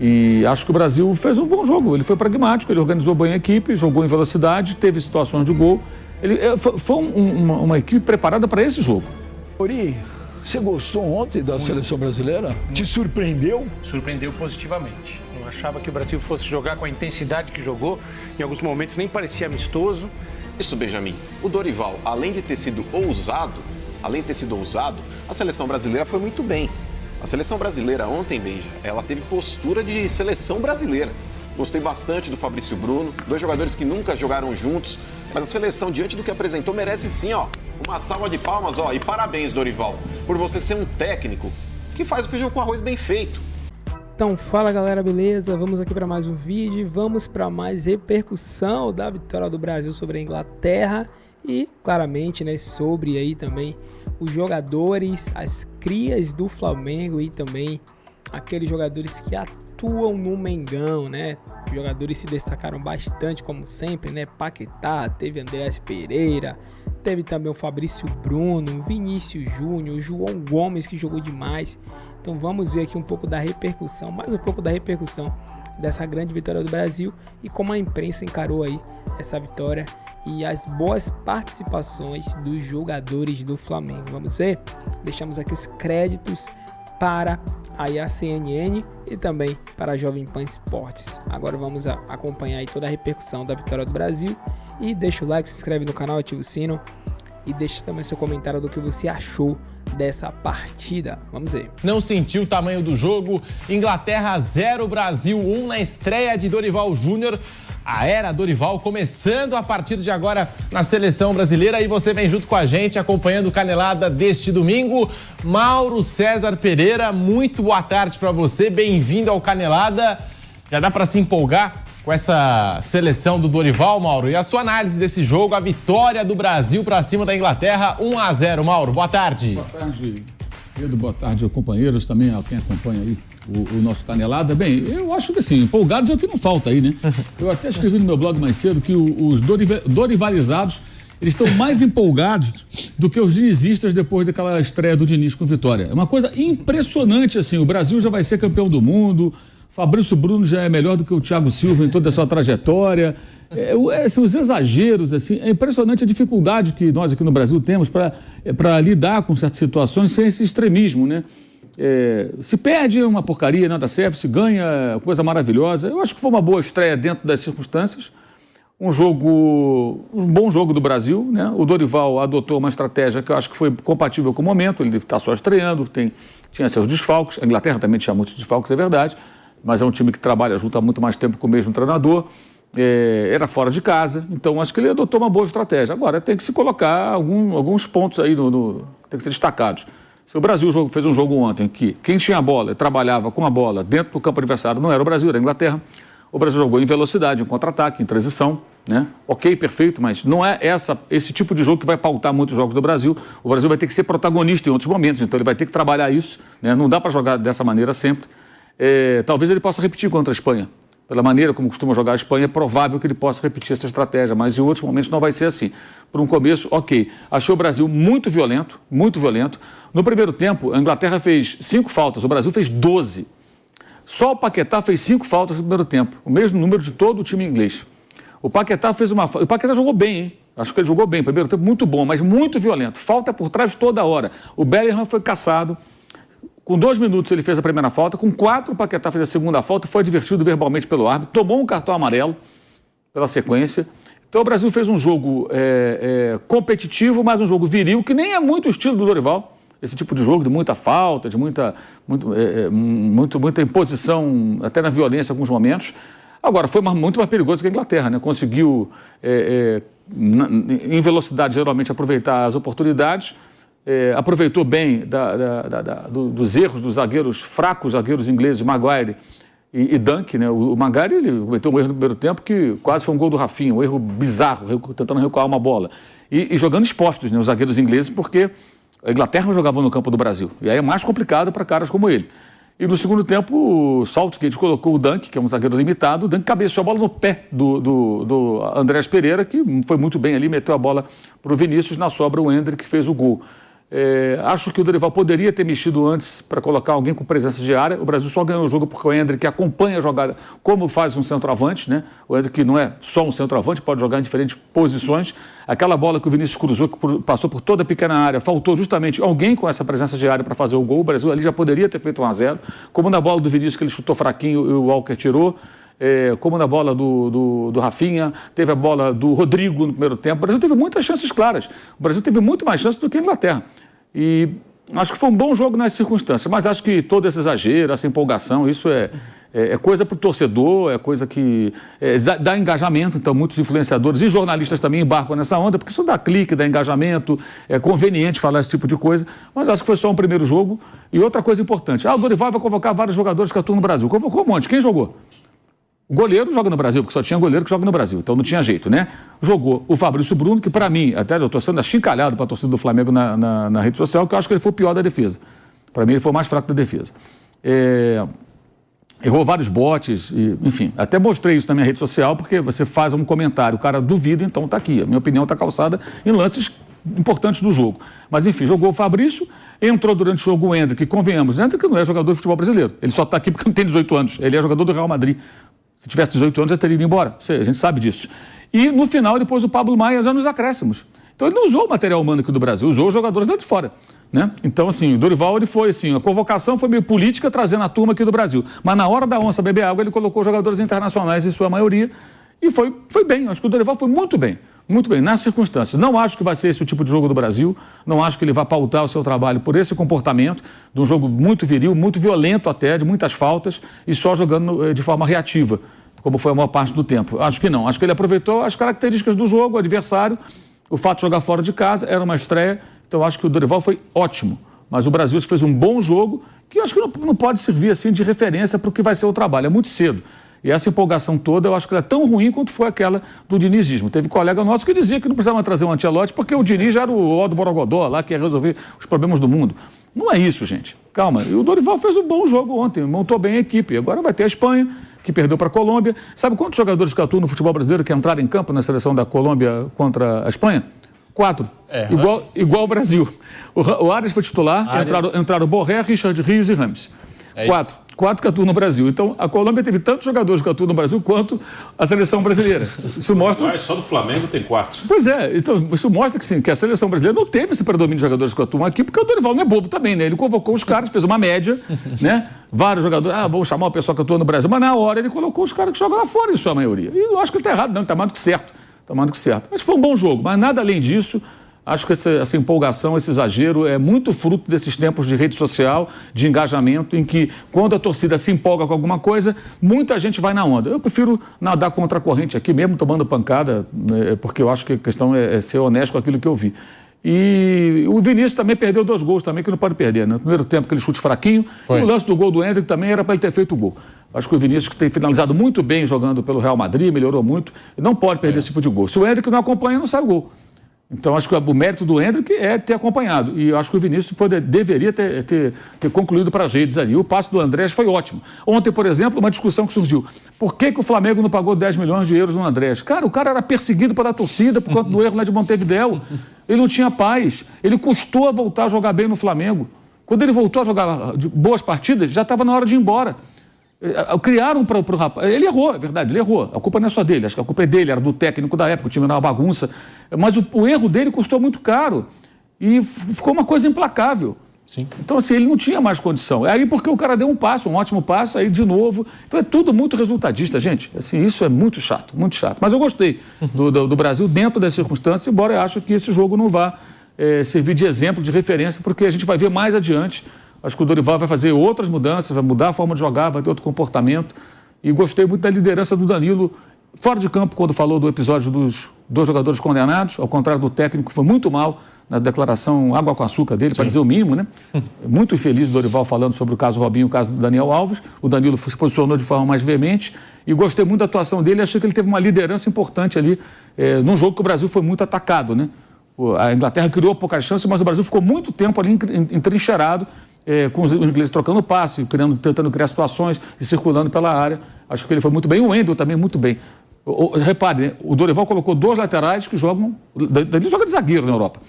E acho que o Brasil fez um bom jogo. Ele foi pragmático, ele organizou bem a equipe, jogou em velocidade, teve situações de gol. Foi uma equipe preparada para esse jogo. Ori, você gostou ontem da seleção brasileira? Te surpreendeu? Surpreendeu positivamente. Não achava que o Brasil fosse jogar com a intensidade que jogou. Em alguns momentos nem parecia amistoso. Isso, Benjamin. O Dorival, além de ter sido ousado, a seleção brasileira foi muito bem. A seleção brasileira ontem, Benja, ela teve postura de seleção brasileira. Gostei bastante do Fabrício Bruno, dois jogadores que nunca jogaram juntos, mas a seleção, diante do que apresentou, merece sim, uma salva de palmas, e parabéns, Dorival, por você ser um técnico que faz o feijão com arroz bem feito. Então, fala galera, beleza? Vamos aqui para mais um vídeo, vamos para mais repercussão da vitória do Brasil sobre a Inglaterra e, claramente, né, sobre aí também os jogadores, as crias do Flamengo e também aqueles jogadores que atuam no Mengão, né? Os jogadores se destacaram bastante, como sempre, né? Paquetá, teve Andreas Pereira, teve também o Fabrício Bruno, Vinícius Júnior, João Gomes, que jogou demais. Então vamos ver aqui um pouco da repercussão, mais um pouco da repercussão dessa grande vitória do Brasil e como a imprensa encarou aí essa vitória e as boas participações dos jogadores do Flamengo. Vamos ver? Deixamos aqui os créditos para a CNN e também para a Jovem Pan Esportes. Agora vamos acompanhar aí toda a repercussão da vitória do Brasil e deixa o like, se inscreve no canal, ativa o sino e deixa também seu comentário do que você achou dessa partida. Vamos ver. Não sentiu o tamanho do jogo. Inglaterra 0, Brasil 1 na estreia de Dorival Júnior. A era Dorival começando a partir de agora na seleção brasileira e você vem junto com a gente acompanhando o Canelada deste domingo. Mauro César Pereira, muito boa tarde para você, bem-vindo ao Canelada. Já dá para se empolgar com essa seleção do Dorival, Mauro? E a sua análise desse jogo, a vitória do Brasil para cima da Inglaterra, 1-0, Mauro. Boa tarde. Boa tarde, Pedro. Boa tarde, companheiros, também a quem acompanha aí o nosso Canelada. Bem, eu acho que assim, empolgados é o que não falta aí, né? Eu até escrevi no meu blog mais cedo que os dorivalizados, eles estão mais empolgados do que os dinizistas depois daquela estreia do Diniz com vitória. É uma coisa impressionante, assim, o Brasil já vai ser campeão do mundo, Fabrício Bruno já é melhor do que o Thiago Silva em toda a sua trajetória. Assim, os exageros, assim, é impressionante a dificuldade que nós aqui no Brasil temos para lidar com certas situações sem esse extremismo, né? Se perde é uma porcaria, nada serve, se ganha coisa maravilhosa. Eu acho que foi uma boa estreia dentro das circunstâncias. Um bom jogo do Brasil, né? O Dorival adotou uma estratégia que eu acho que foi compatível com o momento. Ele está só estreando, tinha seus desfalques. A Inglaterra também tinha muitos desfalques, é verdade, mas é um time que trabalha junto há muito mais tempo com o mesmo treinador. Era fora de casa, então acho que ele adotou uma boa estratégia. Agora tem que se colocar alguns pontos aí, tem que ser destacados. Se o Brasil fez um jogo ontem que quem tinha a bola e trabalhava com a bola dentro do campo adversário não era o Brasil, era a Inglaterra. O Brasil jogou em velocidade, em contra-ataque, em transição, né? Ok, perfeito, mas não é esse tipo de jogo que vai pautar muitos jogos do Brasil. O Brasil vai ter que ser protagonista em outros momentos, então ele vai ter que trabalhar isso, né? Não dá para jogar dessa maneira sempre. Talvez ele possa repetir contra a Espanha. Pela maneira como costuma jogar a Espanha, é provável que ele possa repetir essa estratégia, mas em outros momentos não vai ser assim. Por um começo, ok. Achei o Brasil muito violento, muito violento. No primeiro tempo, a Inglaterra fez 5 faltas, o Brasil fez 12. Só o Paquetá fez 5 faltas no primeiro tempo, o mesmo número de todo o time inglês. O Paquetá fez uma falta, o Paquetá jogou bem, hein? Acho que ele jogou bem, primeiro tempo muito bom, mas muito violento. Falta por trás toda hora. O Bellingham foi caçado. Com 2 minutos ele fez a primeira falta, com 4 o Paquetá fez a segunda falta, foi advertido verbalmente pelo árbitro, tomou um cartão amarelo pela sequência. Então o Brasil fez um jogo competitivo, mas um jogo viril, que nem é muito o estilo do Dorival. Esse tipo de jogo de muita falta, de muita imposição, até na violência em alguns momentos. Agora, foi muito mais perigoso que a Inglaterra, né? Conseguiu, em velocidade, geralmente, aproveitar as oportunidades. Aproveitou bem dos erros dos zagueiros fracos, zagueiros ingleses, Maguire e Dunk, né? O Maguire ele cometeu um erro no primeiro tempo que quase foi um gol do Rafinha, um erro bizarro, tentando recuar uma bola. E jogando expostos, né, os zagueiros ingleses, porque a Inglaterra jogava no campo do Brasil. E aí é mais complicado para caras como ele. E no segundo tempo, o Southgate colocou o Dunk, que é um zagueiro limitado, o Dunk cabeceou a bola no pé do Andreas Pereira, que foi muito bem ali, meteu a bola para o Vinícius, na sobra o Hendrick que fez o gol. Acho que o Dorival poderia ter mexido antes para colocar alguém com presença de área. O Brasil só ganhou o jogo porque o Endrick acompanha a jogada como faz um centroavante, né? O Endrick não é só um centroavante, pode jogar em diferentes posições. Aquela bola que o Vinícius cruzou, que passou por toda a pequena área, faltou justamente alguém com essa presença de área para fazer o gol. O Brasil ali já poderia ter feito 1-0, como na bola do Vinícius que ele chutou fraquinho e o Walker tirou. Como na bola do Rafinha, teve a bola do Rodrigo no primeiro tempo. O Brasil teve muitas chances claras. O Brasil teve muito mais chances do que a Inglaterra. E acho que foi um bom jogo nas circunstâncias, mas acho que todo esse exagero, essa empolgação, isso é coisa para o torcedor, é coisa que dá engajamento. Então, muitos influenciadores e jornalistas também embarcam nessa onda, porque isso dá clique, dá engajamento, é conveniente falar esse tipo de coisa. Mas acho que foi só um primeiro jogo. E outra coisa importante, o Dorival vai convocar vários jogadores que atuam no Brasil. Convocou um monte. Quem jogou? O goleiro joga no Brasil, porque só tinha goleiro que joga no Brasil, então não tinha jeito, né? Jogou o Fabrício Bruno, que para mim, até eu estou sendo achincalhado para a torcida do Flamengo na rede social, que eu acho que ele foi o pior da defesa. Para mim, ele foi o mais fraco da defesa. Errou vários botes, enfim, até mostrei isso na minha rede social, porque você faz um comentário, o cara duvida, então está aqui. A minha opinião está calçada em lances importantes do jogo. Mas, enfim, jogou o Fabrício, entrou durante o jogo o Endrick, que convenhamos, Endrick não é jogador de futebol brasileiro, ele só está aqui porque não tem 18 anos, ele é jogador do Real Madrid. Se tivesse 18 anos, já teria ido embora. A gente sabe disso. E, no final, ele pôs o Pablo Maia já nos acréscimos. Então, ele não usou o material humano aqui do Brasil, usou os jogadores lá de fora. Né? Então, assim, o Dorival, ele foi assim, a convocação foi meio política, trazendo a turma aqui do Brasil. Mas, na hora da onça beber água, ele colocou jogadores internacionais, em sua maioria, e foi bem. Acho que o Dorival foi muito bem, nas circunstâncias. Não acho que vai ser esse o tipo de jogo do Brasil, não acho que ele vai pautar o seu trabalho por esse comportamento, de um jogo muito viril, muito violento até, de muitas faltas, e só jogando de forma reativa, como foi a maior parte do tempo. Acho que não. Acho que ele aproveitou as características do jogo, o adversário, o fato de jogar fora de casa, era uma estreia, então acho que o Dorival foi ótimo. Mas o Brasil fez um bom jogo, que eu acho que não pode servir assim de referência para o que vai ser o trabalho, é muito cedo. E essa empolgação toda, eu acho que ela é tão ruim quanto foi aquela do dinizismo. Teve colega nosso que dizia que não precisava trazer um Ancelotti porque o Diniz já era o ó do Borogodó lá, que ia resolver os problemas do mundo. Não é isso, gente. Calma. E o Dorival fez um bom jogo ontem, montou bem a equipe. Agora vai ter a Espanha, que perdeu para a Colômbia. Sabe quantos jogadores que atuam no futebol brasileiro que entraram em campo na seleção da Colômbia contra a Espanha? 4. Igual o Brasil. O Arias foi titular, entraram Borré, Richard Rios e Rames. 4 que atuam no Brasil. Então, a Colômbia teve tantos jogadores que atuam no Brasil quanto a seleção brasileira. Isso mostra... Mas só do Flamengo tem 4. Pois é. Então, isso mostra que, sim, que a seleção brasileira não teve esse predomínio de jogadores que atuam aqui, porque o Dorival não é bobo também, né? Ele convocou os caras, fez uma média, né? Vários jogadores, vamos chamar o pessoal que atua no Brasil, mas na hora ele colocou os caras que jogam lá fora, em sua maioria. E eu acho que ele está errado, não, ele está mais do que certo. Acho que foi um bom jogo, mas nada além disso. Acho que essa empolgação, esse exagero é muito fruto desses tempos de rede social, de engajamento, em que quando a torcida se empolga com alguma coisa, muita gente vai na onda. Eu prefiro nadar contra a corrente aqui, mesmo tomando pancada, porque eu acho que a questão é ser honesto com aquilo que eu vi. E o Vinícius também perdeu 2 gols também, que não pode perder, né? No primeiro tempo, aquele chute fraquinho, e o lance do gol do Endrick também era para ele ter feito o gol. Acho que o Vinícius, que tem finalizado muito bem jogando pelo Real Madrid, melhorou muito, e não pode perder esse tipo de gol. Se o Endrick não acompanha, não sai o gol. Então, acho que o mérito do Endrick é ter acompanhado. E acho que o Vinícius deveria ter concluído para as redes ali. O passe do Andrés foi ótimo. Ontem, por exemplo, uma discussão que surgiu. Por que o Flamengo não pagou 10 milhões de euros no Andrés? Cara, o cara era perseguido pela torcida por conta do erro lá de Montevidéu. Ele não tinha paz. Ele custou a voltar a jogar bem no Flamengo. Quando ele voltou a jogar boas partidas, já estava na hora de ir embora. Criaram para o rapaz. Ele errou, é verdade, ele errou. A culpa não é só dele, acho que a culpa é dele, era do técnico da época, o time era uma bagunça. Mas o erro dele custou muito caro. E ficou uma coisa implacável. Sim. Então, assim, ele não tinha mais condição. É aí porque o cara deu um passo, um ótimo passo, aí de novo. Então é tudo muito resultadista, gente. Assim, isso é muito chato, muito chato. Mas eu gostei do Brasil dentro das circunstâncias, embora eu acho que esse jogo não vá servir de exemplo, de referência, porque a gente vai ver mais adiante. Acho que o Dorival vai fazer outras mudanças, vai mudar a forma de jogar, vai ter outro comportamento. E gostei muito da liderança do Danilo, fora de campo, quando falou do episódio dos 2 jogadores condenados, ao contrário do técnico, que foi muito mal na declaração água com açúcar dele, para dizer o mínimo, né? Muito infeliz o Dorival falando sobre o caso Robinho, o caso do Daniel Alves. O Danilo se posicionou de forma mais veemente e gostei muito da atuação dele. Achei que ele teve uma liderança importante ali num jogo que o Brasil foi muito atacado, né? A Inglaterra criou poucas chances, mas o Brasil ficou muito tempo ali entrincheirado, com os ingleses trocando passe, tentando criar situações e circulando pela área. Acho que ele foi muito bem. O Wendel também muito bem. Repare, né? O Dorival colocou 2 laterais que jogam... Ele joga de zagueiro na Europa.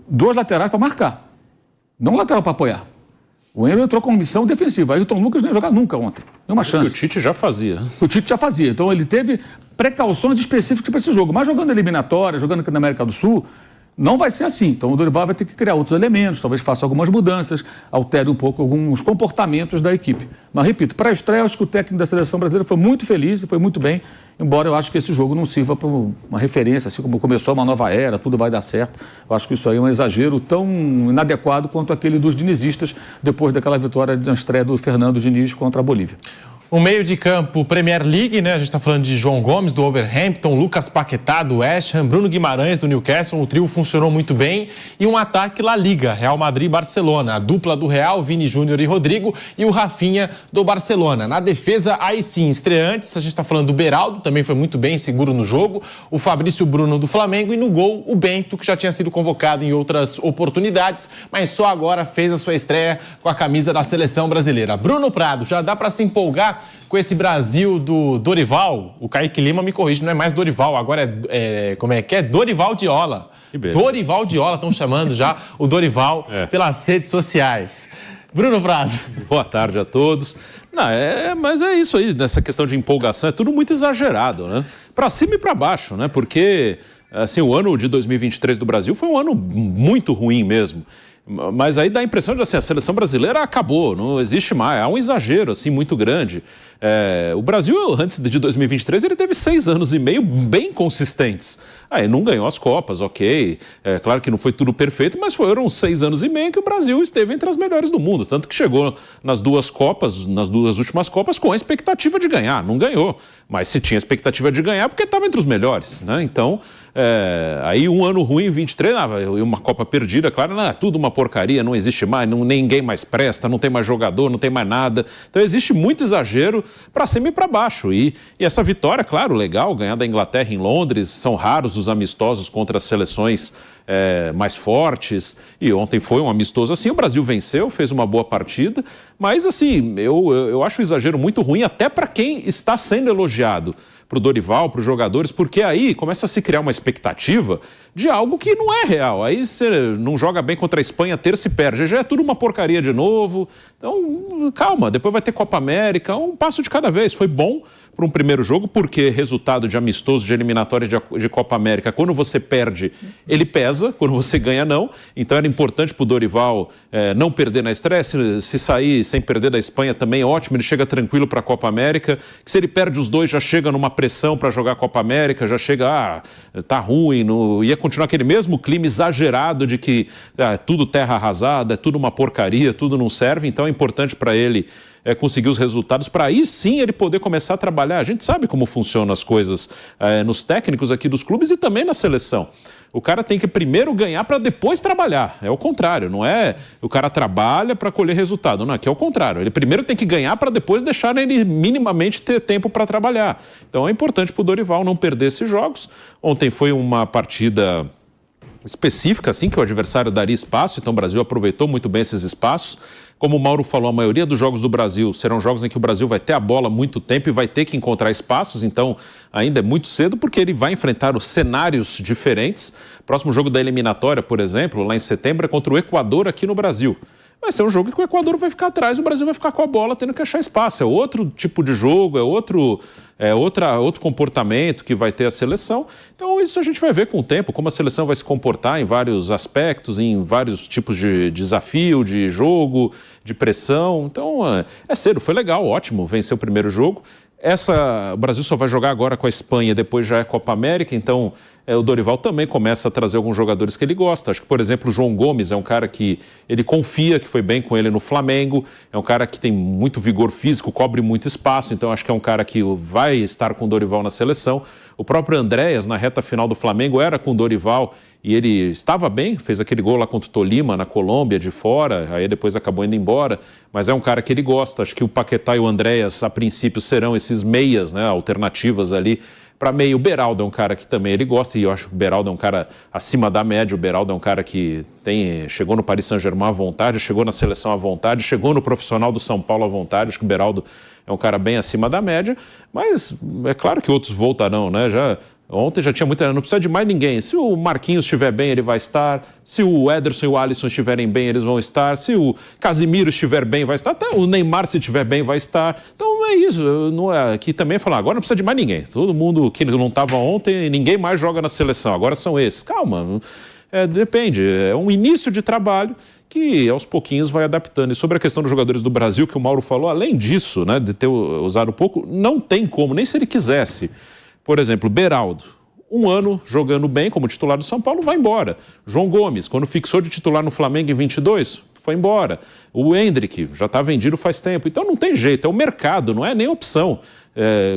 2 laterais para marcar. não lateral para apoiar. O Wendel entrou com missão defensiva. Ayrton Lucas não ia jogar nunca ontem. Nenhuma chance. O Tite já fazia. O Tite já fazia. Então ele teve precauções específicas para esse jogo. Mas jogando eliminatória, jogando aqui na América do Sul, não vai ser assim. Então o Dorival vai ter que criar outros elementos, talvez faça algumas mudanças, altere um pouco alguns comportamentos da equipe. Mas, repito, para a estreia, acho que o técnico da seleção brasileira foi muito feliz e foi muito bem, embora eu acho que esse jogo não sirva para uma referência, assim como começou uma nova era, tudo vai dar certo. Eu acho que isso aí é um exagero tão inadequado quanto aquele dos dinizistas depois daquela vitória na estreia do Fernando Diniz contra a Bolívia. O meio de campo Premier League, né? A gente está falando de João Gomes, do Wolverhampton, Lucas Paquetá, do West Ham, Bruno Guimarães, do Newcastle. O trio funcionou muito bem. E um ataque La Liga, Real Madrid e Barcelona. A dupla do Real, Vini Júnior e Rodrigo, e o Rafinha do Barcelona. Na defesa, aí sim, estreantes. A gente está falando do Beraldo, também foi muito bem, seguro no jogo. O Fabrício Bruno do Flamengo e no gol, o Bento, que já tinha sido convocado em outras oportunidades, mas só agora fez a sua estreia com a camisa da seleção brasileira. Bruno Prado, já dá para se empolgar com esse Brasil do Dorival? O Kaique Lima me corrige, não é mais Dorival, agora como é que é? Dorival Diola. Dorival Diola, estão chamando já o Dorival pelas redes sociais. Bruno Prado. Boa tarde a todos. Não, mas é isso aí, nessa questão de empolgação, é tudo muito exagerado, né? Para cima e para baixo, né? Porque assim, o ano de 2023 do Brasil foi um ano muito ruim mesmo. Mas aí dá a impressão de assim, a seleção brasileira acabou, não existe mais, há um exagero assim, muito grande. O Brasil, antes de 2023, ele teve 6 anos e meio bem consistentes. Aí não ganhou as Copas, ok. Claro que não foi tudo perfeito, mas foram 6 anos e meio que o Brasil esteve entre as melhores do mundo. Tanto que chegou nas 2 Copas, nas 2 últimas Copas, com a expectativa de ganhar. Não ganhou, mas se tinha expectativa de ganhar, porque estava entre os melhores, né? Então, aí um ano ruim, 23, uma Copa perdida, claro, não, é tudo uma porcaria, não existe mais, ninguém mais presta, não tem mais jogador, não tem mais nada. Então existe muito exagero para cima e para baixo. E essa vitória, claro, legal, ganhar da Inglaterra em Londres, são raros os amistosos contra as seleções mais fortes, e ontem foi um amistoso assim, o Brasil venceu, fez uma boa partida, mas assim, eu acho o exagero muito ruim até para quem está sendo elogiado, para o Dorival, para os jogadores, porque aí começa a se criar uma expectativa de algo que não é real. Aí você não joga bem contra a Espanha, terça e perde, já é tudo uma porcaria de novo. Então, calma, depois vai ter Copa América, um passo de cada vez. Foi bom para um primeiro jogo, porque resultado de amistoso, de eliminatória de Copa América, quando você perde, ele pesa, quando você ganha, não. Então era importante para o Dorival não perder na estreia, se sair sem perder da Espanha também é ótimo, ele chega tranquilo para a Copa América, que se ele perde os 2, já chega numa pressão para jogar a Copa América, já chega, tá ruim, ia continuar aquele mesmo clima exagerado de que tudo terra arrasada, é tudo uma porcaria, tudo não serve, então é importante para ele conseguir os resultados, para aí sim ele poder começar a trabalhar. A gente sabe como funcionam as coisas nos técnicos aqui dos clubes e também na seleção. O cara tem que primeiro ganhar para depois trabalhar. É o contrário, não é o cara trabalha para colher resultado. Não, aqui é o contrário. Ele primeiro tem que ganhar para depois deixar ele minimamente ter tempo para trabalhar. Então é importante para o Dorival não perder esses jogos. Ontem foi uma partida específica, assim, que o adversário daria espaço, então o Brasil aproveitou muito bem esses espaços. Como o Mauro falou, a maioria dos jogos do Brasil serão jogos em que o Brasil vai ter a bola há muito tempo e vai ter que encontrar espaços, então ainda é muito cedo porque ele vai enfrentar os cenários diferentes. Próximo jogo da eliminatória, por exemplo, lá em setembro, é contra o Equador aqui no Brasil. Vai ser um jogo que o Equador vai ficar atrás, o Brasil vai ficar com a bola tendo que achar espaço. É outro tipo de jogo, é outro comportamento que vai ter a seleção. Então isso a gente vai ver com o tempo, como a seleção vai se comportar em vários aspectos, em vários tipos de desafio, de jogo, de pressão. Então é cedo, foi legal, ótimo, venceu o primeiro jogo. O Brasil só vai jogar agora com a Espanha, depois já é Copa América, então o Dorival também começa a trazer alguns jogadores que ele gosta. Acho que, por exemplo, o João Gomes é um cara que ele confia, que foi bem com ele no Flamengo, é um cara que tem muito vigor físico, cobre muito espaço, então acho que é um cara que vai estar com o Dorival na seleção. O próprio Andréas, na reta final do Flamengo, era com o Dorival e ele estava bem, fez aquele gol lá contra o Tolima, na Colômbia, de fora, aí depois acabou indo embora, mas é um cara que ele gosta. Acho que o Paquetá e o Andréas, a princípio, serão esses meias, né, alternativas ali para meio. O Beraldo é um cara que também ele gosta, e eu acho que o Beraldo é um cara acima da média. O Beraldo é um cara que chegou no Paris Saint-Germain à vontade, chegou na seleção à vontade, chegou no profissional do São Paulo à vontade. Acho que o Beraldo é um cara bem acima da média, mas é claro que outros voltarão, né? Já Ontem já tinha muita... Não precisa de mais ninguém. Se o Marquinhos estiver bem, ele vai estar. Se o Ederson e o Alisson estiverem bem, eles vão estar. Se o Casimiro estiver bem, vai estar. Até o Neymar, se estiver bem, vai estar. Então é isso. Aqui também falar, agora não precisa de mais ninguém. Todo mundo que não estava ontem, ninguém mais joga na seleção. Agora são esses. Calma. Depende. É um início de trabalho que aos pouquinhos vai adaptando. E sobre a questão dos jogadores do Brasil, que o Mauro falou, além disso, né, de ter usado pouco, não tem como, nem se ele quisesse. Por exemplo, Beraldo, um ano jogando bem como titular do São Paulo, vai embora. João Gomes, quando fixou de titular no Flamengo em 22, foi embora. O Endrick já está vendido faz tempo. Então não tem jeito, é o mercado, não é nem opção.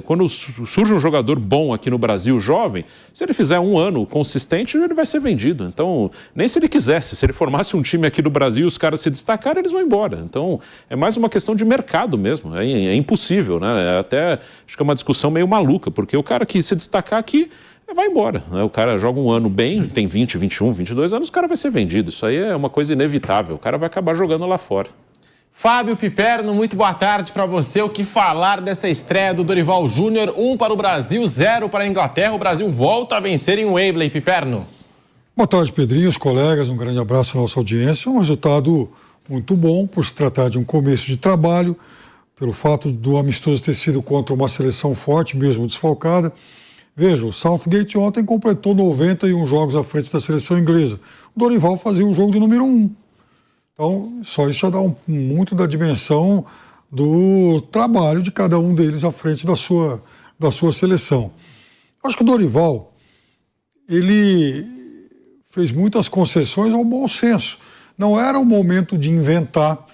Quando surge um jogador bom aqui no Brasil, jovem, se ele fizer um ano consistente, ele vai ser vendido. Então, nem se ele quisesse, se ele formasse um time aqui no Brasil e os caras se destacarem, eles vão embora. Então, é mais uma questão de mercado mesmo, é impossível, né? Até, acho que é uma discussão meio maluca, porque o cara que se destacar aqui, vai embora, né? O cara joga um ano bem, tem 20, 21, 22 anos, o cara vai ser vendido. Isso aí é uma coisa inevitável, o cara vai acabar jogando lá fora. Fábio Piperno, muito boa tarde para você. O que falar dessa estreia do Dorival Júnior? 1 para o Brasil, 0 para a Inglaterra. O Brasil volta a vencer em Wembley, Piperno. Boa tarde, Pedrinho, os colegas. Um grande abraço à nossa audiência. Um resultado muito bom por se tratar de um começo de trabalho, pelo fato do amistoso ter sido contra uma seleção forte, mesmo desfalcada. Veja, o Southgate ontem completou 91 jogos à frente da seleção inglesa. O Dorival fazia o jogo de número 1. Então, só isso já dá muito da dimensão do trabalho de cada um deles à frente da sua seleção. Acho que o Dorival, ele fez muitas concessões ao bom senso. Não era o momento de inventar.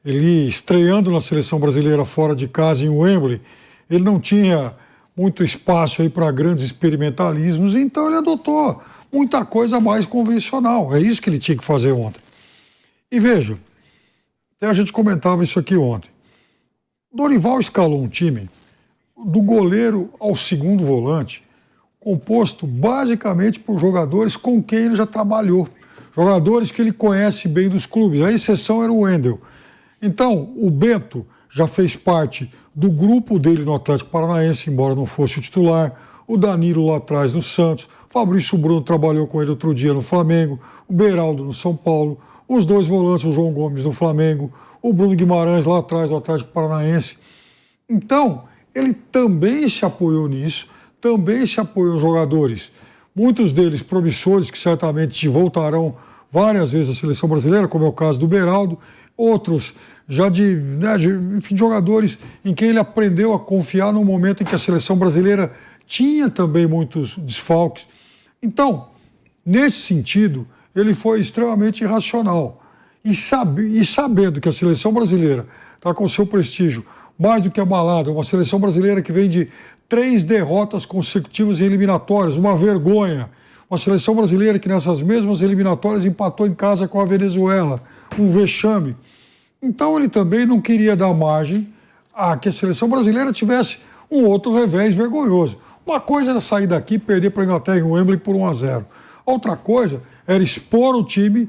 Ele, estreando na seleção brasileira fora de casa, em Wembley, ele não tinha muito espaço aí para grandes experimentalismos, então ele adotou muita coisa mais convencional. É isso que ele tinha que fazer ontem. E veja, até a gente comentava isso aqui ontem. Dorival escalou um time do goleiro ao segundo volante, composto basicamente por jogadores com quem ele já trabalhou, jogadores que ele conhece bem dos clubes. A exceção era o Wendel. Então, o Bento já fez parte do grupo dele no Atlético Paranaense, embora não fosse o titular. O Danilo lá atrás no Santos. O Fabrício Bruno trabalhou com ele outro dia no Flamengo. O Beraldo no São Paulo. Os dois volantes, o João Gomes no Flamengo. O Bruno Guimarães lá atrás no Atlético Paranaense. Então, ele também se apoiou nisso. Também se apoiou em jogadores, muitos deles promissores, que certamente voltarão várias vezes à seleção brasileira, como é o caso do Beraldo. Outros já de jogadores em quem ele aprendeu a confiar no momento em que a seleção brasileira tinha também muitos desfalques. Então, nesse sentido, ele foi extremamente irracional. E sabendo que a seleção brasileira está com seu prestígio mais do que abalado, uma seleção brasileira que vem de 3 derrotas consecutivas em eliminatórias, uma vergonha. Uma seleção brasileira que nessas mesmas eliminatórias empatou em casa com a Venezuela, um vexame. Então ele também não queria dar margem a que a seleção brasileira tivesse um outro revés vergonhoso. Uma coisa era sair daqui e perder para a Inglaterra em Wembley por 1-0. Outra coisa era expor o time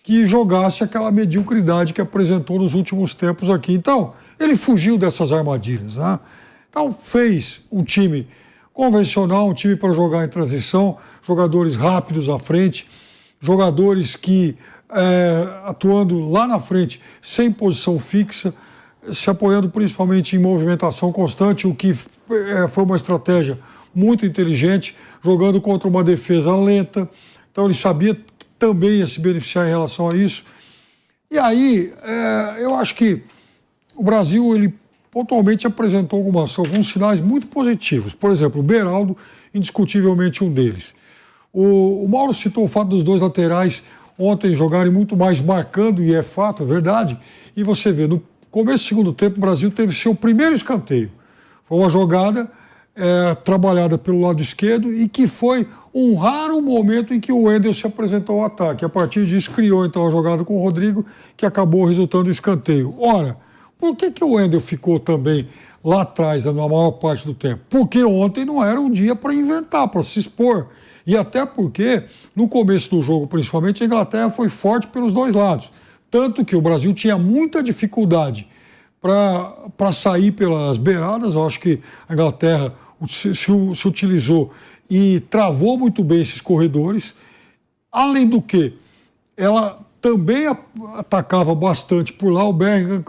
que jogasse aquela mediocridade que apresentou nos últimos tempos aqui. Então, ele fugiu dessas armadilhas, né? Então, fez um time convencional, um time para jogar em transição, jogadores rápidos à frente, jogadores que atuando lá na frente, sem posição fixa, se apoiando principalmente em movimentação constante, o que foi uma estratégia muito inteligente, jogando contra uma defesa lenta. Então ele sabia que também ia se beneficiar em relação a isso. E aí, eu acho que o Brasil, ele pontualmente apresentou alguns sinais muito positivos. Por exemplo, o Beraldo, indiscutivelmente um deles. O Mauro citou o fato dos dois laterais ontem jogarem muito mais marcando, e é fato, é verdade. E você vê, no começo do segundo tempo, o Brasil teve seu primeiro escanteio. Foi uma jogada trabalhada pelo lado esquerdo e que foi um raro momento em que o Wendel se apresentou ao ataque. A partir disso, criou então a jogada com o Rodrigo, que acabou resultando em escanteio. Ora, por que o Wendel ficou também lá atrás, na maior parte do tempo? Porque ontem não era um dia para inventar, para se expor. E até porque, no começo do jogo, principalmente, a Inglaterra foi forte pelos dois lados. Tanto que o Brasil tinha muita dificuldade para sair pelas beiradas. Eu acho que a Inglaterra se utilizou e travou muito bem esses corredores. Além do que, ela também atacava bastante por lá, o Bellingham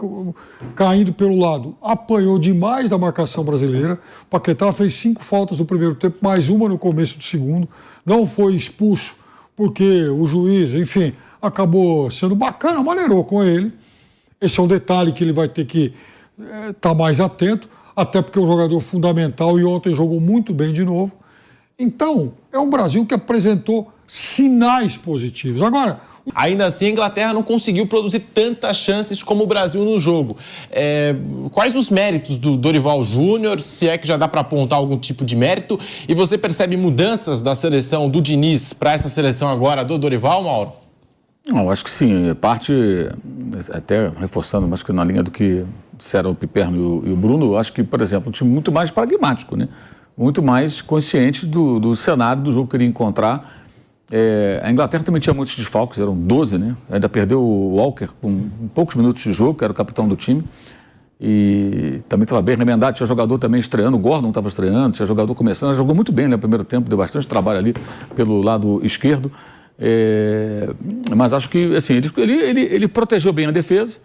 caindo pelo lado. Apanhou demais da marcação brasileira. O Paquetá fez 5 faltas no primeiro tempo, mais uma no começo do segundo. Não foi expulso, porque o juiz, enfim, acabou sendo bacana, maneirou com ele. Esse é um detalhe que ele vai ter que estar mais atento, até porque é um jogador fundamental e ontem jogou muito bem de novo. Então, é um Brasil que apresentou sinais positivos. Agora, ainda assim, a Inglaterra não conseguiu produzir tantas chances como o Brasil no jogo. Quais os méritos do Dorival Júnior, se é que já dá para apontar algum tipo de mérito? E você percebe mudanças da seleção do Diniz para essa seleção agora do Dorival, Mauro? Não, acho que sim. Parte, até reforçando, mas que na linha do que disseram o Piperno e o Bruno, acho que, por exemplo, um time muito mais pragmático, né? Muito mais consciente do cenário do jogo que queria encontrar. A Inglaterra também tinha muitos desfalques, eram 12, né? Ainda perdeu o Walker com poucos minutos de jogo, que era o capitão do time. E também estava bem remendado, tinha jogador também estreando, o Gordon estava estreando, tinha jogador começando, ele jogou muito bem, né? No primeiro tempo, deu bastante trabalho ali pelo lado esquerdo. Mas acho que, assim, ele protegeu bem a defesa.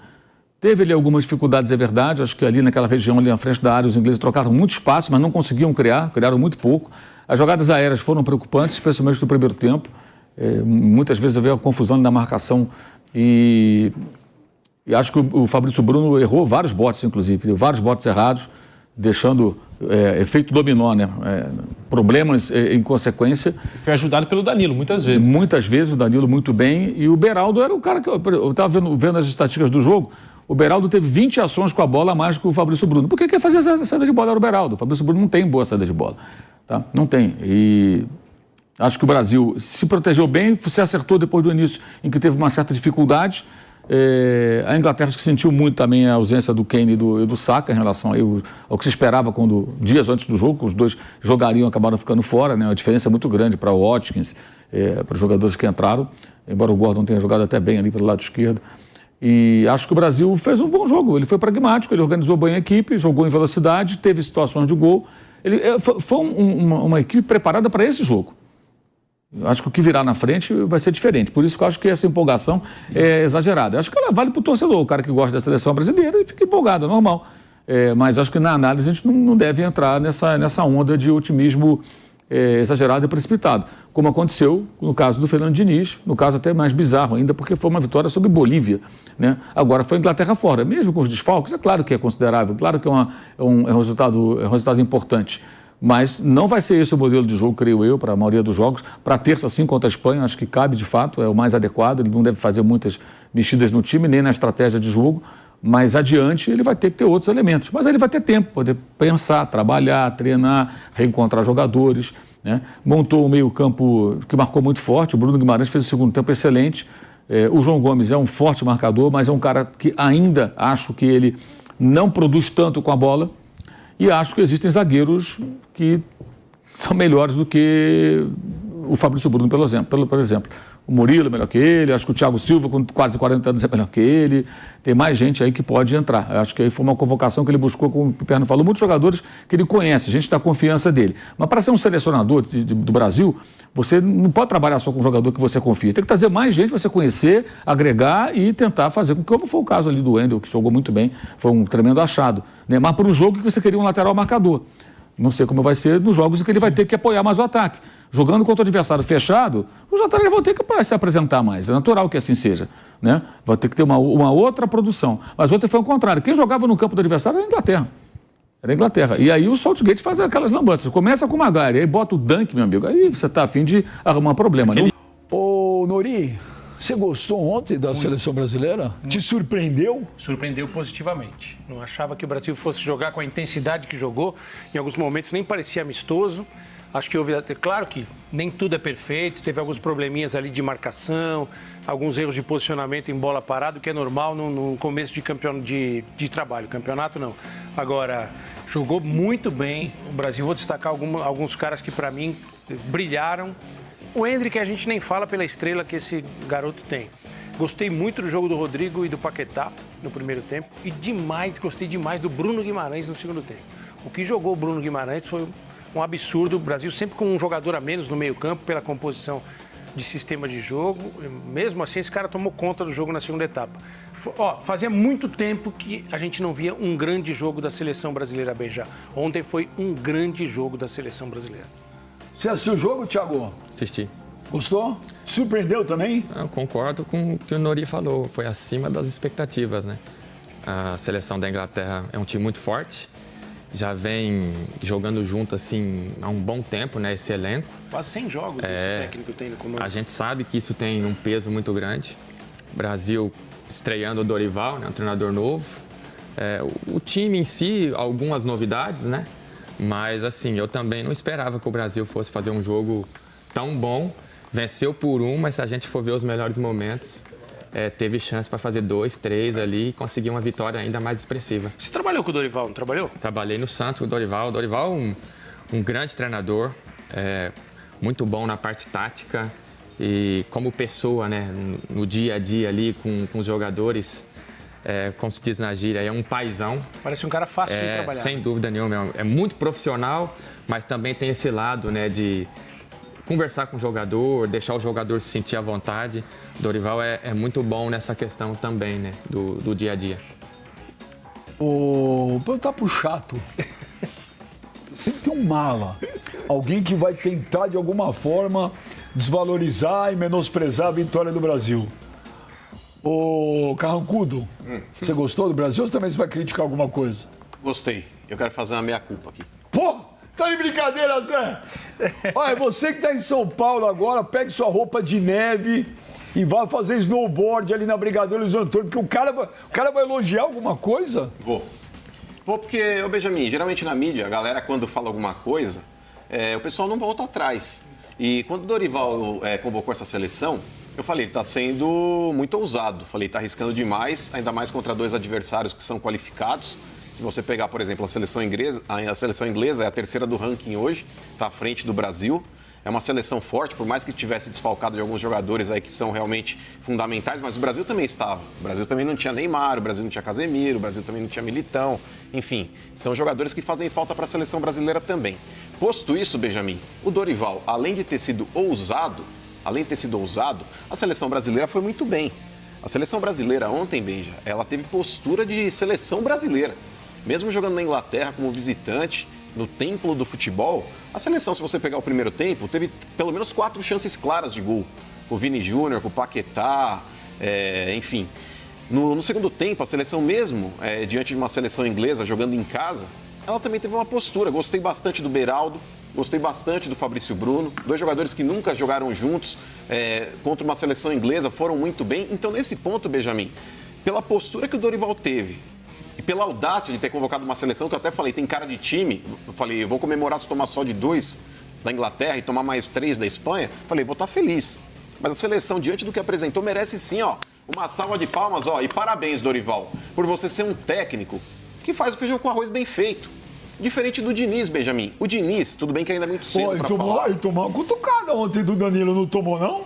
Teve ali algumas dificuldades, é verdade. Acho que ali naquela região, ali na frente da área, os ingleses trocaram muito espaço, mas não conseguiam criaram muito pouco. As jogadas aéreas foram preocupantes, especialmente no primeiro tempo. Muitas vezes havia confusão na marcação e acho que o Fabrício Bruno errou vários botes, inclusive, deu vários botes errados, deixando efeito dominó, né? Problemas em consequência. Foi ajudado pelo Danilo, muitas vezes. Muitas vezes o Danilo muito bem, e o Beraldo era o cara que eu estava vendo as estatísticas do jogo. O Beraldo teve 20 ações com a bola a mais que o Fabrício Bruno. Por que quer fazer essa saída de bola era o Beraldo? O Fabrício Bruno não tem boa saída de bola. Tá? Não tem. E acho que o Brasil se protegeu bem, se acertou depois do início, em que teve uma certa dificuldade. A Inglaterra acho que sentiu muito também a ausência do Kane e do Saka em relação ao que se esperava dias antes do jogo, que os dois jogariam, acabaram ficando fora, né? Uma diferença muito grande para o Watkins, para os jogadores que entraram, embora o Gordon tenha jogado até bem ali pelo lado esquerdo. E acho que o Brasil fez um bom jogo, ele foi pragmático, ele organizou bem a equipe, jogou em velocidade, teve situações de gol. Foi uma equipe preparada para esse jogo. Acho que o que virá na frente vai ser diferente. Por isso que eu acho que essa empolgação é exagerada. Eu acho que ela vale para o torcedor, o cara que gosta da seleção brasileira, e fica empolgado, é normal. Mas acho que na análise a gente não deve entrar nessa onda de otimismo exagerado e precipitado, como aconteceu no caso do Fernando Diniz, no caso até mais bizarro ainda, porque foi uma vitória sobre Bolívia, né? Agora foi a Inglaterra fora, mesmo com os desfalques, é claro que é considerável, claro que é um resultado importante, mas não vai ser esse o modelo de jogo, creio eu, para a maioria dos jogos. Para terça, sim, contra a Espanha, acho que cabe de fato, é o mais adequado, ele não deve fazer muitas mexidas no time, nem na estratégia de jogo, mas adiante ele vai ter que ter outros elementos. Mas aí ele vai ter tempo, poder pensar, trabalhar, treinar, reencontrar jogadores, né? Montou um meio-campo que marcou muito forte, o Bruno Guimarães fez o segundo tempo excelente. O João Gomes é um forte marcador, mas é um cara que ainda acho que ele não produz tanto com a bola. E acho que existem zagueiros que são melhores do que o Fabrício Bruno, por exemplo. O Murilo é melhor que ele, acho que o Thiago Silva, com quase 40 anos, é melhor que ele. Tem mais gente aí que pode entrar. Acho que aí foi uma convocação que ele buscou, como o Piperno falou, muitos jogadores que ele conhece, gente da confiança dele. Mas para ser um selecionador do Brasil, você não pode trabalhar só com um jogador que você confia. Tem que trazer mais gente para você conhecer, agregar e tentar fazer com que, como foi o caso ali do Wendel, que jogou muito bem, foi um tremendo achado, né? Mas para o jogo que você queria um lateral marcador. Não sei como vai ser nos jogos em que ele vai ter que apoiar mais o ataque. Jogando contra o adversário fechado, os laterais vão ter que se apresentar mais. É natural que assim seja, né? Vai ter que ter uma outra produção. Mas ontem foi o contrário. Quem jogava no campo do adversário era a Inglaterra. Era a Inglaterra. E aí o Southgate faz aquelas lambanças. Começa com o Maguire, aí bota o Dunk, meu amigo. Aí você está a fim de arrumar problema. Ô, Nori, você gostou ontem da seleção brasileira? Te surpreendeu? Surpreendeu positivamente. Não achava que o Brasil fosse jogar com a intensidade que jogou. Em alguns momentos nem parecia amistoso. Acho que houve, claro que nem tudo é perfeito, teve alguns probleminhas ali de marcação, alguns erros de posicionamento em bola parada, que é normal no começo de trabalho. Campeonato não. Agora, jogou muito bem o Brasil. Vou destacar alguns caras que para mim brilharam. O Endrick, a gente nem fala pela estrela que esse garoto tem. Gostei muito do jogo do Rodrigo e do Paquetá no primeiro tempo e gostei demais do Bruno Guimarães no segundo tempo. O que jogou o Bruno Guimarães foi um absurdo. O Brasil sempre com um jogador a menos no meio-campo pela composição de sistema de jogo. Mesmo assim, esse cara tomou conta do jogo na segunda etapa. Fazia muito tempo que a gente não via um grande jogo da seleção brasileira, Benja. Ontem foi um grande jogo da seleção brasileira. Você assistiu o jogo, Thiago? Assisti. Gostou? Surpreendeu também? Eu concordo com o que o Nori falou. Foi acima das expectativas, né? A seleção da Inglaterra é um time muito forte. Já vem jogando junto, assim, há um bom tempo, né? Esse elenco. Quase 100 jogos esse técnico tem no comando. A gente sabe que isso tem um peso muito grande. O Brasil estreando o Dorival, né? Um treinador novo. O time em si, algumas novidades, né? Mas, assim, eu também não esperava que o Brasil fosse fazer um jogo tão bom. Venceu por 1, mas se a gente for ver os melhores momentos, teve chance para fazer 2, 3 ali e conseguir uma vitória ainda mais expressiva. Você trabalhou com o Dorival, não trabalhou? Trabalhei no Santos com o Dorival. O Dorival é um grande treinador, muito bom na parte tática e como pessoa, né? No dia a dia ali com os jogadores, como se diz na gíria, é um paizão. Parece um cara fácil de trabalhar. Sem dúvida nenhuma. É muito profissional, mas também tem esse lado, né, de conversar com o jogador, deixar o jogador se sentir à vontade. O Dorival é muito bom nessa questão também, né, do dia a dia. Vou perguntar pro chato. Sempre tem um mala. Alguém que vai tentar, de alguma forma, desvalorizar e menosprezar a vitória do Brasil. Carrancudo, você gostou do Brasil ou também você vai criticar alguma coisa? Gostei. Eu quero fazer uma meia-culpa aqui. Pô, tá de brincadeira, Zé? Olha, você que tá em São Paulo agora, pegue sua roupa de neve e vá fazer snowboard ali na Brigadeiro Luiz Antônio, porque o cara vai elogiar alguma coisa? Vou porque, Benjamin, geralmente na mídia, a galera quando fala alguma coisa, o pessoal não volta atrás. E quando o Dorival convocou essa seleção, eu falei, ele está sendo muito ousado. Falei, está arriscando demais, ainda mais contra 2 adversários que são qualificados. Se você pegar, por exemplo, a seleção inglesa é a terceira do ranking hoje, está à frente do Brasil. É uma seleção forte, por mais que tivesse desfalcado de alguns jogadores aí que são realmente fundamentais, mas o Brasil também estava. O Brasil também não tinha Neymar, o Brasil não tinha Casemiro, o Brasil também não tinha Militão. Enfim, são jogadores que fazem falta para a seleção brasileira também. Posto isso, Benjamin, o Dorival, além de ter sido ousado, a seleção brasileira foi muito bem. A seleção brasileira ontem, Benja, ela teve postura de seleção brasileira. Mesmo jogando na Inglaterra como visitante, no templo do futebol, a seleção, se você pegar o primeiro tempo, teve pelo menos 4 chances claras de gol. Com o Vini Júnior, com o Paquetá, enfim. No segundo tempo, a seleção mesmo, diante de uma seleção inglesa jogando em casa, ela também teve uma postura. Gostei bastante do Beraldo, gostei bastante do Fabrício Bruno, 2 jogadores que nunca jogaram juntos contra uma seleção inglesa, foram muito bem. Então, nesse ponto, Benjamin, pela postura que o Dorival teve e pela audácia de ter convocado uma seleção, que eu até falei, tem cara de time, eu falei, eu vou comemorar se tomar só de 2 da Inglaterra e tomar mais 3 da Espanha, falei, vou estar feliz. Mas a seleção, diante do que apresentou, merece sim, uma salva de palmas, e parabéns, Dorival, por você ser um técnico que faz o feijão com arroz bem feito. Diferente do Diniz, Benjamin. O Diniz, tudo bem que ainda é muito cedo pra falar. Ele tomou uma cutucada ontem do Danilo, não tomou, não?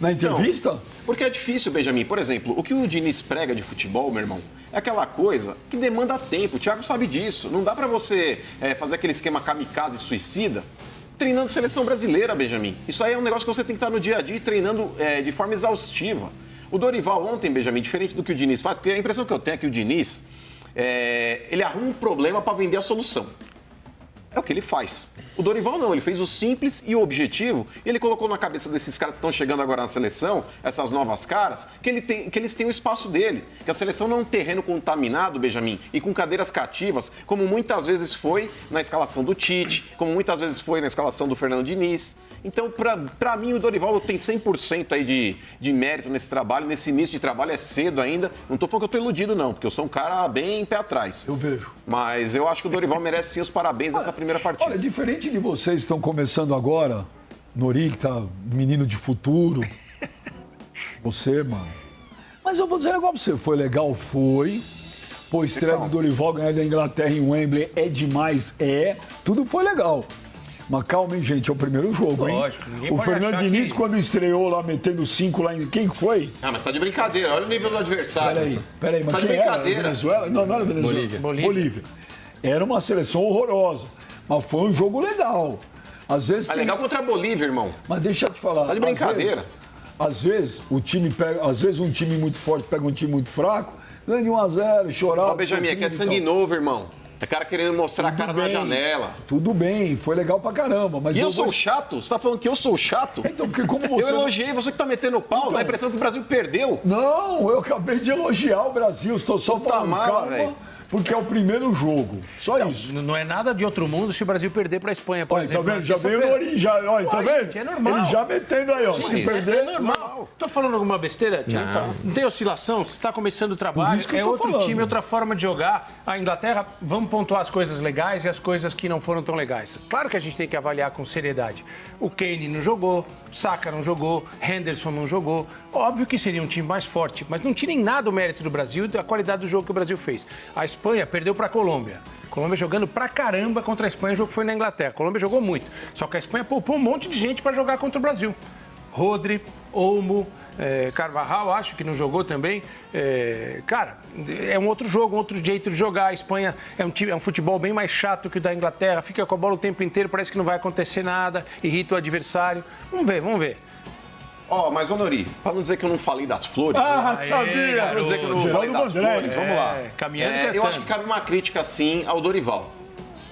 Na entrevista? Não, porque é difícil, Benjamin. Por exemplo, o que o Diniz prega de futebol, meu irmão, é aquela coisa que demanda tempo. O Thiago sabe disso. Não dá pra você fazer aquele esquema kamikaze suicida treinando seleção brasileira, Benjamin. Isso aí é um negócio que você tem que estar no dia a dia treinando de forma exaustiva. O Dorival ontem, Benjamin, diferente do que o Diniz faz, porque a impressão que eu tenho é que o Diniz, ele arruma um problema para vender a solução. É o que ele faz. O Dorival não, ele fez o simples e o objetivo, e ele colocou na cabeça desses caras que estão chegando agora na seleção, essas novas caras, que eles têm o espaço dele. Que a seleção não é um terreno contaminado, Benjamin, e com cadeiras cativas, como muitas vezes foi na escalação do Tite, como muitas vezes foi na escalação do Fernando Diniz. Então, pra mim, o Dorival tem 100% aí de mérito nesse trabalho, nesse início de trabalho, é cedo ainda. Não tô falando que eu tô iludido, não, porque eu sou um cara bem pé atrás. Eu vejo. Mas eu acho que o Dorival merece sim os parabéns nessa primeira partida. Olha, diferente de vocês que estão começando agora, Nori, que tá menino de futuro, você, mano. Mas eu vou dizer um negócio pra você, foi legal, foi. Pô, estreia do Dorival, ganhar da Inglaterra em Wembley é demais, tudo foi legal. Mas calma, hein, gente, é o primeiro jogo, hein? Lógico, ninguém o pode Fernando achar Diniz, que... quando estreou lá, metendo 5 lá em... Quem que foi? Ah, mas tá de brincadeira, olha o nível do adversário. Peraí, mas tá de quem era? brincadeira. Venezuela? Não, não era Venezuela. Bolívia. Era uma seleção horrorosa. Mas foi um jogo legal. Às vezes legal contra a Bolívia, irmão. Mas deixa eu te falar. Tá de brincadeira. Às vezes um time muito forte pega um time muito fraco, ganha de 1-0, chorar. Benjamin, é que é sangue novo, irmão. É cara querendo mostrar a cara na janela. Tudo bem, foi legal pra caramba. Mas eu sou chato? Você tá falando que eu sou chato? Então, porque como você... Eu elogiei, você que tá metendo pau, então... dá a impressão que o Brasil perdeu. Não, eu acabei de elogiar o Brasil, estou só falando calma, porque é o primeiro jogo. Só isso. Não é nada de outro mundo se o Brasil perder pra Espanha, por exemplo. Tá vendo? Já veio o Nori, tá vendo? Gente, é normal. Ele já metendo aí, ó. Se perder... É normal. Tô falando alguma besteira? Não tem oscilação, você tá começando o trabalho, é outro time, outra forma de jogar. A Inglaterra, vamos pontuar as coisas legais e as coisas que não foram tão legais. Claro que a gente tem que avaliar com seriedade. O Kane não jogou, Saka não jogou, Henderson não jogou. Óbvio que seria um time mais forte, mas não tirem nada o mérito do Brasil e da qualidade do jogo que o Brasil fez. A Espanha perdeu para a Colômbia. A Colômbia jogando pra caramba contra a Espanha, o jogo foi na Inglaterra. A Colômbia jogou muito, só que a Espanha poupou um monte de gente para jogar contra o Brasil. Rodri, Olmo, Carvajal, acho que não jogou também. Cara, é um outro jogo, um outro jeito de jogar. A Espanha é um futebol bem mais chato que o da Inglaterra. Fica com a bola o tempo inteiro, parece que não vai acontecer nada, irrita o adversário. Vamos ver. Mas, Nori, pra não dizer que eu não falei das flores... sabia! Pra não dizer que eu não falei das flores, vamos lá. Eu acho que cabe uma crítica, sim, ao Dorival.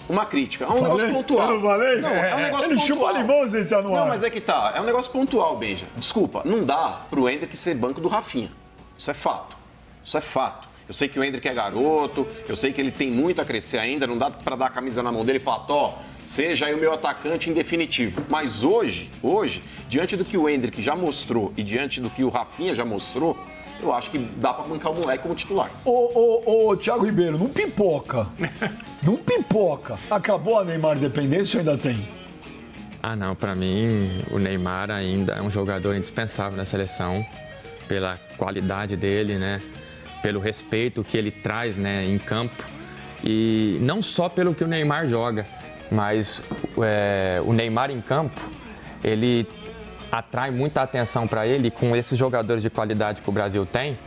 Uma crítica. É um negócio pontual. Eu não falei? Não, é um negócio Ele pontual. chupa limão, Zé, tá no ar. Não, mas é que tá. É um negócio pontual, Benja. Desculpa, não dá pro Endrick ser banco do Rafinha. Isso é fato. Eu sei que o Endrick é garoto, eu sei que ele tem muito a crescer ainda, não dá pra dar a camisa na mão dele e falar, seja aí o meu atacante em definitivo. Mas hoje, diante do que o Endrick já mostrou e diante do que o Rafinha já mostrou, eu acho que dá pra bancar o moleque como titular. Ô, Thiago Ribeiro, não pipoca. Não pipoca. Acabou a Neymar dependência ou ainda tem? Não, pra mim o Neymar ainda é um jogador indispensável na seleção, pela qualidade dele, né? Pelo respeito que ele traz, né, em campo. E não só pelo que o Neymar joga, mas o Neymar em campo, ele atrai muita atenção para ele. Com esses jogadores de qualidade que o Brasil tem,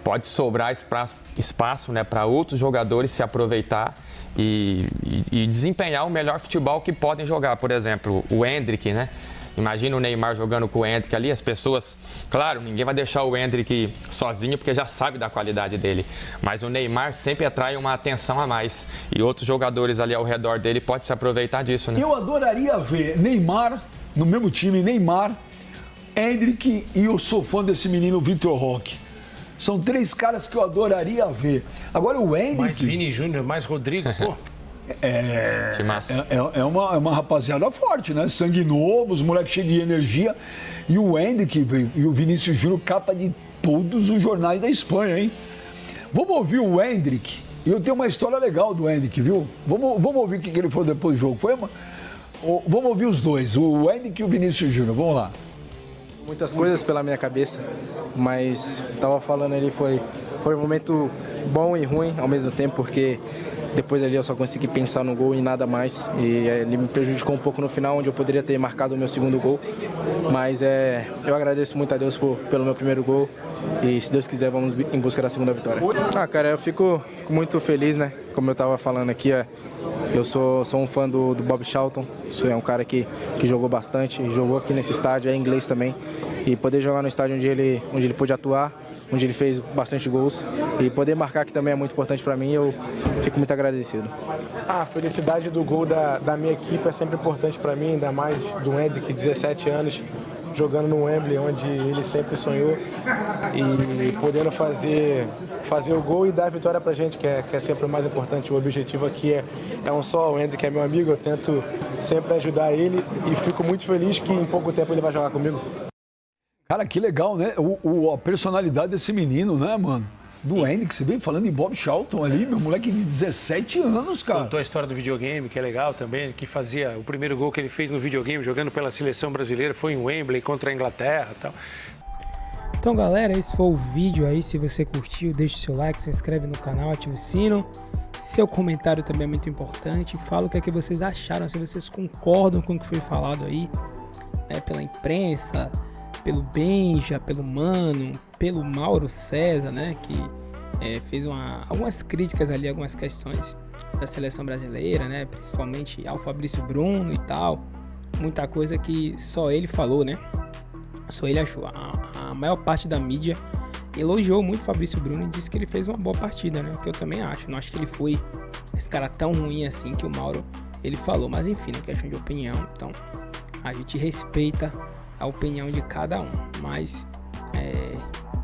pode sobrar espaço, né, para outros jogadores se aproveitar e desempenhar o melhor futebol que podem jogar. Por exemplo, o Endrick, né? Imagina o Neymar jogando com o Endrick ali, as pessoas... Claro, ninguém vai deixar o Endrick sozinho porque já sabe da qualidade dele. Mas o Neymar sempre atrai uma atenção a mais. E outros jogadores ali ao redor dele podem se aproveitar disso, né? Eu adoraria ver Neymar no mesmo time, Endrick e eu sou fã desse menino Vitor Roque. São 3 caras que eu adoraria ver. Agora o Endrick... Mais Vini Júnior, mais Rodrigo, pô. É uma rapaziada forte, né? Sangue novo, os moleques cheios de energia. E o Endrick e o Vinícius Júnior, capa de todos os jornais da Espanha, hein? Vamos ouvir o Endrick. E eu tenho uma história legal do Endrick, viu? Vamos ouvir o que ele falou depois do jogo. Vamos ouvir os dois, o Endrick e o Vinícius Júnior. Vamos lá. Muitas coisas pela minha cabeça, mas tava falando ali, foi um momento bom e ruim ao mesmo tempo, porque depois ali eu só consegui pensar no gol e nada mais. E ele me prejudicou um pouco no final, onde eu poderia ter marcado o meu segundo gol. Mas eu agradeço muito a Deus pelo meu primeiro gol. E se Deus quiser, vamos em busca da segunda vitória. Cara, eu fico muito feliz, né? Como eu tava falando aqui, eu sou um fã do Bob Charlton. É um cara que jogou bastante, jogou aqui nesse estádio, é inglês também. E poder jogar no estádio onde ele pôde atuar, onde ele fez bastante gols, e poder marcar aqui também é muito importante para mim, eu fico muito agradecido. A felicidade do gol da minha equipe é sempre importante para mim, ainda mais do Endrick, 17 anos, jogando no Wembley, onde ele sempre sonhou, e podendo fazer o gol e dar a vitória pra gente, que é sempre o mais importante. O objetivo aqui é um só, o Endrick é meu amigo, eu tento sempre ajudar ele, e fico muito feliz que em pouco tempo ele vai jogar comigo. Cara, que legal, né? A personalidade desse menino, né, mano? Do Endrick, você veio falando em Bob Charlton ali, meu moleque de 17 anos, cara. Contou a história do videogame, que é legal também, que fazia o primeiro gol que ele fez no videogame, jogando pela seleção brasileira, foi em Wembley contra a Inglaterra e tal. Então, galera, esse foi o vídeo aí. Se você curtiu, deixa o seu like, se inscreve no canal, ativa o sino. Seu comentário também é muito importante. Fala o que é que vocês acharam, se vocês concordam com o que foi falado aí, né, pela imprensa, pelo Benja, pelo Mano, pelo Mauro César, né, que fez algumas críticas ali, algumas questões. da seleção brasileira, né? Principalmente ao Fabrício Bruno e tal. Muita coisa que só ele falou, né? Só ele achou. A maior parte da mídia elogiou muito o Fabrício Bruno e disse que ele fez uma boa partida, né? O que eu também acho. Não acho que ele foi esse cara tão ruim assim que o Mauro ele falou. Mas enfim, é questão de opinião. Então a gente respeita a opinião de cada um. Mas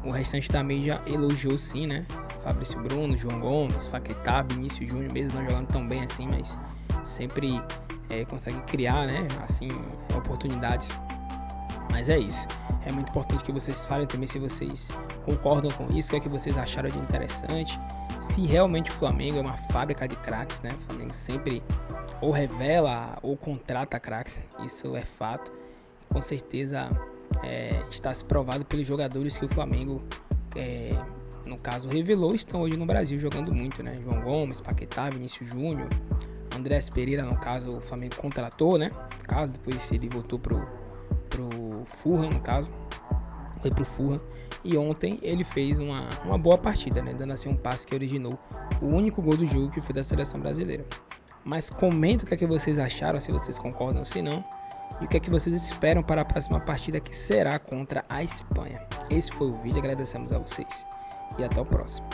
o restante da mídia elogiou sim, né? Fabrício Bruno, João Gomes, Paquetá, Vinícius Júnior, mesmo não jogando tão bem assim, mas sempre consegue criar, né? Assim, oportunidades. Mas é isso. É muito importante que vocês falem também se vocês concordam com isso, o que é que vocês acharam de interessante. Se realmente o Flamengo é uma fábrica de craques, né? O Flamengo sempre ou revela ou contrata craques, isso é fato. Com certeza está se provado pelos jogadores que o Flamengo, no caso, revelou, estão hoje no Brasil jogando muito, né? João Gomes, Paquetá, Vinícius Júnior, Andrés Pereira, no caso, o Flamengo contratou, né? No caso, depois ele voltou pro Fulham, no caso, foi pro Fulham. E ontem ele fez uma boa partida, né? Dando assim um passe que originou o único gol do jogo, que foi da seleção brasileira. Mas comenta o que é que vocês acharam, se vocês concordam ou se não. E o que é que vocês esperam para a próxima partida, que será contra a Espanha. Esse foi o vídeo, agradecemos a vocês. E até o próximo.